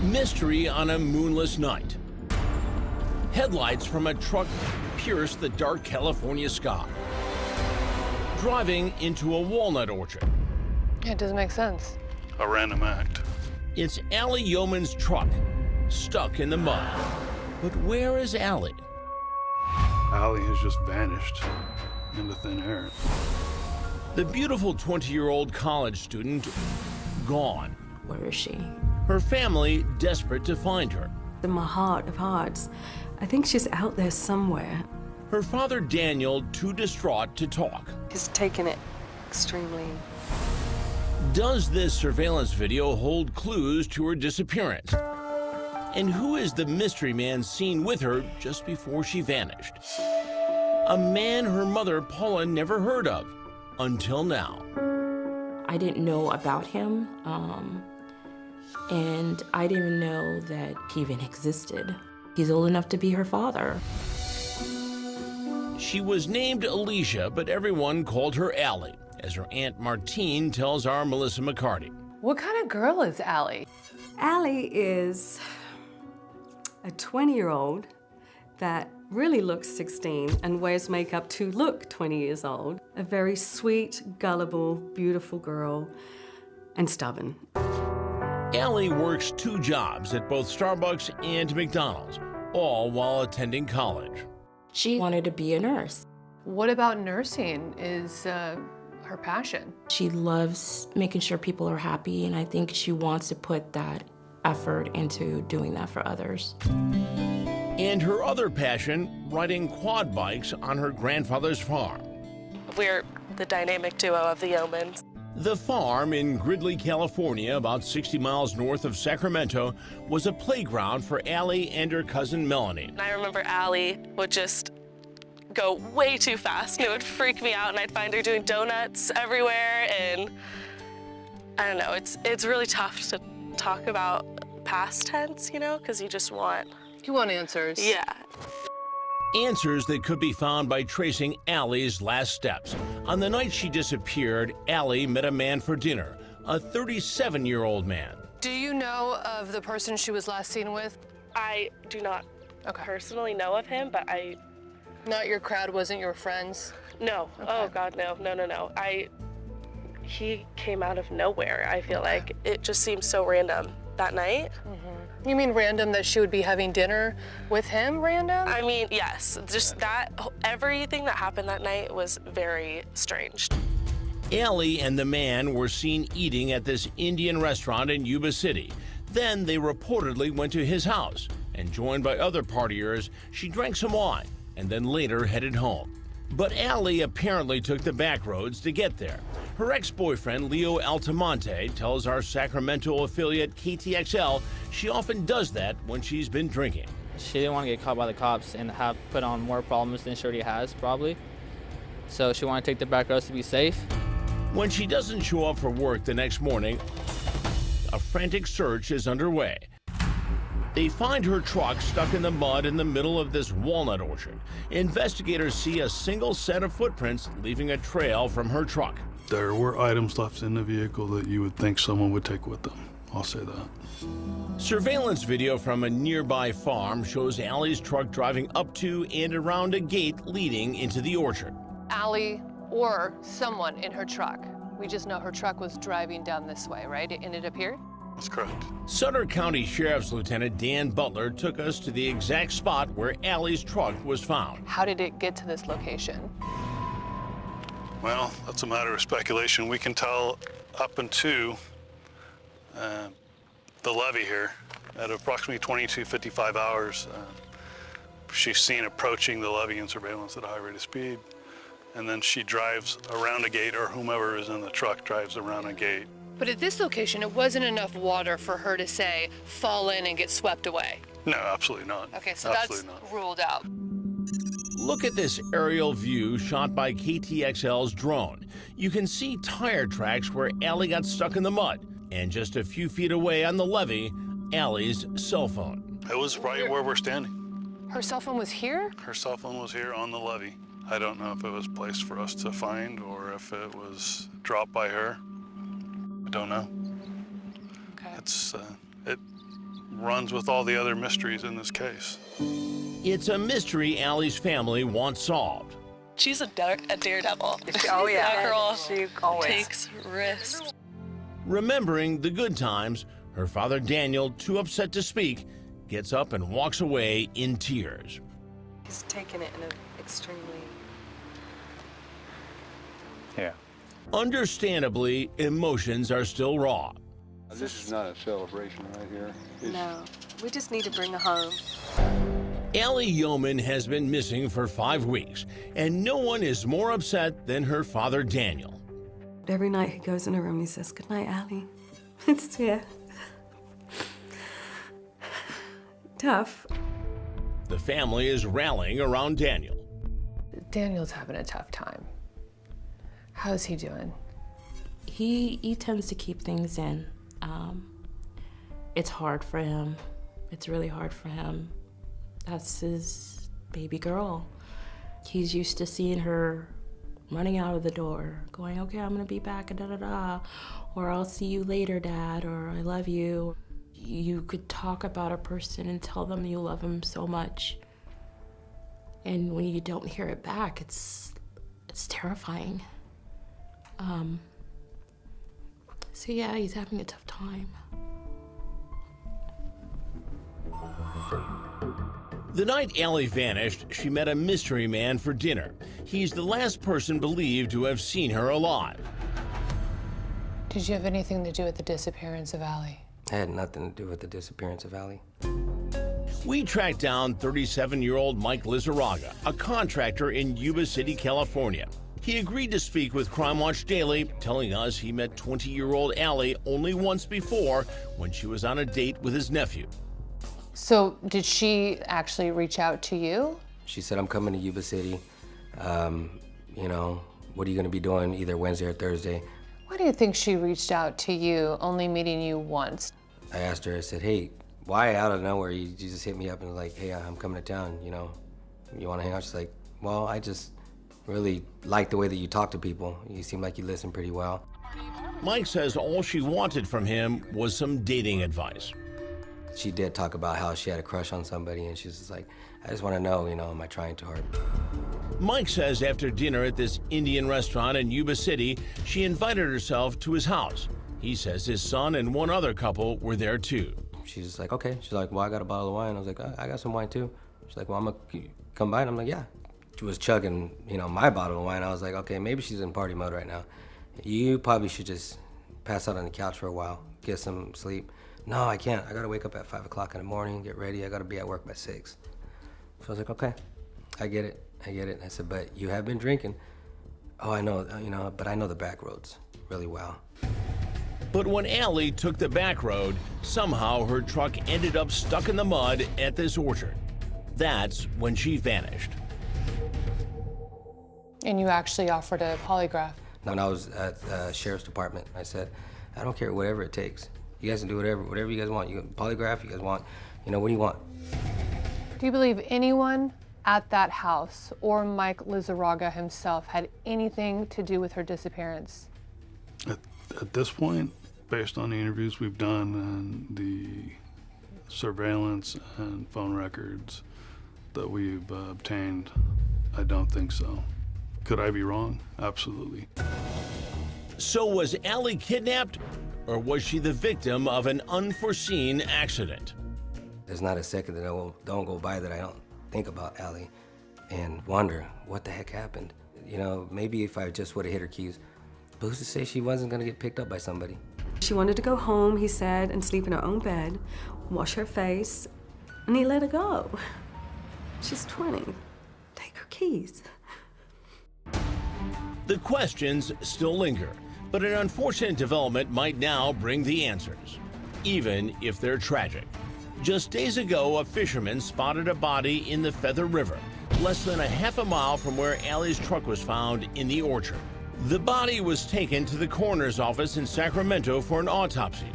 Mystery on a moonless night. Headlights from a truck pierce the dark California sky. Driving into a walnut orchard. It doesn't make sense. A random act. It's Aly Yeoman's truck, stuck in the mud. But where is Aly? Aly has just vanished into thin air. The beautiful 20-year-old college student, gone. Where is she? Her family desperate to find her. In my heart of hearts, I think she's out there somewhere. Her father, Daniel, too distraught to talk. He's taken it extremely. Does this surveillance video hold clues to her disappearance? And who is the mystery man seen with her just before she vanished? A man her mother, Paula, never heard of until now. I didn't know about him, and I didn't even know that he even existed. He's old enough to be her father. She was named Alicia, but everyone called her Aly, as her Aunt Martine tells our Melissa McCarty. What kind of girl is Aly? Aly is a 20-year-old that really looks 16 and wears makeup to look 20 years old. A very sweet, gullible, beautiful girl, and stubborn. Aly works 2 jobs at both Starbucks and McDonald's, all while attending college. She wanted to be a nurse. What about nursing is her passion? She loves making sure people are happy, and I think she wants to put that effort into doing that for others. And her other passion, riding quad bikes on her grandfather's farm. We're the dynamic duo of the Yeomans. The farm in Gridley, California, about 60 miles north of Sacramento, was a playground for Aly and her cousin Melanie. And I remember Aly would just go way too fast, and it would freak me out, and I'd find her doing donuts everywhere, and I don't know, it's really tough to talk about past tense, you know, because you just want... You want answers. Yeah. Answers that could be found by tracing Aly's last steps. On the night she disappeared, Aly met a man for dinner, a 37-year-old man. Do you know of the person she was last seen with? I do not personally know of him, but I... Not your crowd, wasn't your friends? No. Okay. Oh, God, no. No. He came out of nowhere, I feel like. It just seemed so random that night. Mm-hmm. You mean random that she would be having dinner with him random? I mean, yes. Just that, everything that happened that night was very strange. Aly and the man were seen eating at this Indian restaurant in Yuba City. Then they reportedly went to his house, and joined by other partiers, she drank some wine and then later headed home. But Aly apparently took the back roads to get there. Her ex-boyfriend, Leo Altamonte, tells our Sacramento affiliate KTXL she often does that when she's been drinking. She didn't want to get caught by the cops and have put on more problems than she already has, probably. So she wanted to take the back roads to be safe. When she doesn't show up for work the next morning, a frantic search is underway. They find her truck stuck in the mud in the middle of this walnut orchard. Investigators see a single set of footprints leaving a trail from her truck. There were items left in the vehicle that you would think someone would take with them. I'll say that. Surveillance video from a nearby farm shows Aly's truck driving up to and around a gate leading into the orchard. Aly or someone in her truck. We just know her truck was driving down this way, right? It ended up here? That's correct. Sutter County Sheriff's Lieutenant Dan Butler took us to the exact spot where Aly's truck was found. How did it get to this location? Well, that's a matter of speculation. We can tell up into the levee here at approximately 22:55 hours. She's seen approaching the levee in surveillance at a high rate of speed. And then she drives around a gate, or whomever is in the truck drives around a gate. But at this location, it wasn't enough water for her to say, fall in and get swept away. No, absolutely not. Okay, so absolutely that's not. ruled out. Look at this aerial view shot by KTXL's drone. You can see tire tracks where Aly got stuck in the mud. And just a few feet away on the levee, Aly's cell phone. It was right where we're standing. Her cell phone was here? Her cell phone was here on the levee. I don't know if it was placed for us to find or if it was dropped by her. I don't know. Okay. It runs with all the other mysteries in this case. It's a mystery Aly's family wants solved. She's a daredevil. Oh yeah, That girl she always takes risks. Remembering the good times, her father Daniel, too upset to speak, gets up and walks away in tears. He's taken it in an extremely... Yeah. Understandably, emotions are still raw. This is not a celebration right here. No, we just need to bring her home. Aly Yeoman has been missing for 5 weeks, and no one is more upset than her father Daniel. Every night he goes in her room and he says, "Good night, Aly." It's tough. The family is rallying around Daniel. Daniel's having a tough time. How's he doing? He tends to keep things in. It's hard for him. It's really hard for him. That's his baby girl. He's used to seeing her running out of the door, going, "Okay, I'm gonna be back, da-da-da," or "I'll see you later, Dad," or "I love you." You could talk about a person and tell them you love them so much. And when you don't hear it back, it's terrifying. So yeah, he's having a tough time. The night Aly vanished, she met a mystery man for dinner. He's the last person believed to have seen her alive. Did you have anything to do with the disappearance of Aly? I had nothing to do with the disappearance of Aly. We tracked down 37-year-old Mike Lizarraga, a contractor in Yuba City, California. He agreed to speak with Crime Watch Daily, telling us he met 20-year-old Aly only once before when she was on a date with his nephew. So did she actually reach out to you? She said, "I'm coming to Yuba City. You know, what are you going to be doing either Wednesday or Thursday?" Why do you think she reached out to you, only meeting you once? I asked her, I said, "Hey, why out of nowhere you just hit me up and was like, hey, I'm coming to town, you know, you want to hang out?" She's like, "Well, I just really like the way that you talk to people. You seem like you listen pretty well." Mike says all she wanted from him was some dating advice. She did talk about how she had a crush on somebody, and she's just like, "I just want to know, you know, am I trying too hard?" Mike says after dinner at this Indian restaurant in Yuba City, she invited herself to his house. He says his son and one other couple were there too. She's just like, "Okay." She's like, "Well, I got a bottle of wine." I was like, I got some wine too." She's like, "Well, I'm gonna come by," and I'm like, "Yeah." She was chugging, you know, my bottle of wine. I was like, okay, maybe she's in party mode right now. You probably should just pass out on the couch for a while, get some sleep. "No, I can't. I gotta wake up at 5 o'clock in the morning, get ready. I gotta be at work by 6. So I was like, okay, I get it. I said, "But you have been drinking." "Oh, I know, you know, but I know the back roads really well." But when Aly took the back road, somehow her truck ended up stuck in the mud at this orchard. That's when she vanished. And you actually offered a polygraph. When I was at the sheriff's department, I said, "I don't care, whatever it takes. You guys can do whatever you guys want. You polygraph, you guys want, you know, what do you want?" Do you believe anyone at that house or Mike Lizarraga himself had anything to do with her disappearance? At this point, based on the interviews we've done and the surveillance and phone records that we've obtained, I don't think so. Could I be wrong? Absolutely. So was Aly kidnapped, or was she the victim of an unforeseen accident? There's not a second that don't go by that I don't think about Aly and wonder what the heck happened. You know, maybe if I just would have hit her keys, but who's to say she wasn't gonna get picked up by somebody? She wanted to go home, he said, and sleep in her own bed, wash her face, and he let her go. She's 20. Take her keys. The questions still linger, but an unfortunate development might now bring the answers, even if they're tragic. Just days ago, a fisherman spotted a body in the Feather River, less than a half a mile from where Aly's truck was found in the orchard. The body was taken to the coroner's office in Sacramento for an autopsy.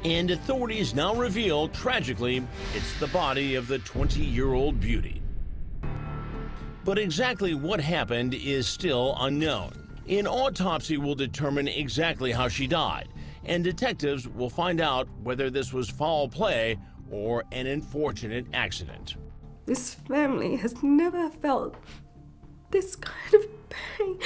And authorities now reveal, tragically, it's the body of the 20-year-old beauty. But exactly what happened is still unknown. An autopsy will determine exactly how she died, and detectives will find out whether this was foul play or an unfortunate accident. This family has never felt this kind of pain.